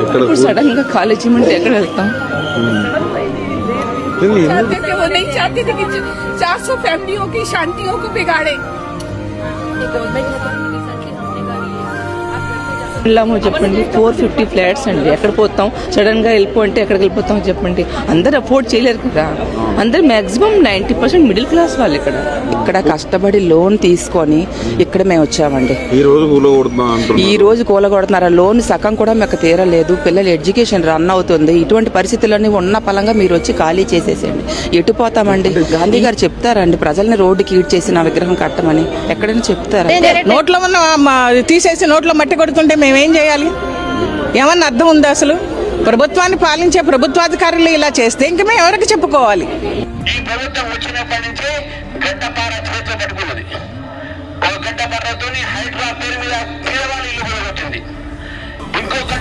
ఇప్పుడు सडन గా కాలేజీ నుండి ఎక్కడ వెళ్తాం? वो नहीं चाहते थे कि 400 फैमिलियों की शांतियों को बिगाड़े। వెళ్ళాము చెప్పండి, 450 ఫ్లాట్స్ అండి. ఎక్కడ పోతాం? సడన్ గా వెళ్ళిపోతే ఎక్కడికి వెళ్ళిపోతాం చెప్పండి? అందరు అఫోర్డ్ చేయలేరు కదా. అందరు మాక్సిమం 90% మిడిల్ క్లాస్ వాళ్ళు ఇక్కడ కష్టపడి లోన్ తీసుకొని ఇక్కడ మేము వచ్చామండి. ఈ రోజు కూలగొడుతున్నారు. ఆ లోన్ సగం కూడా మాకు తీరలేదు. పిల్లల ఎడ్యుకేషన్ రన్ అవుతుంది. ఇటువంటి పరిస్థితుల్లోనే ఉన్న పలంగా మీరు వచ్చి ఖాళీ చేసేసేయండి. ఎటు పోతామండి? గాంధీ గారు చెప్తారండి ప్రజల్ని రోడ్డుకి ఈడ్ చేసి నా విగ్రహం కట్టమని ఎక్కడైనా చెప్తారా? నోట్లో తీసేసి నోట్లో మట్టి కొడుతుంటే మేమేం చేయాలి? ఏమన్నా అర్థం ఉందా అసలు? ప్రభుత్వాన్ని పాలించే ప్రభుత్వాధికారులు ఇలా చేస్తే ఇంక మేము ఎవరికి చెప్పుకోవాలి? ఈ ప్రభుత్వం వచ్చినప్పటి నుంచి గడ్డపార చేతిలో పట్టుకున్నది. ఆ గడ్డపారతో హైడ్రా పేరు మీద పేదవాళ్ళ ఇల్లు కూడా వచ్చింది. ఇంకొక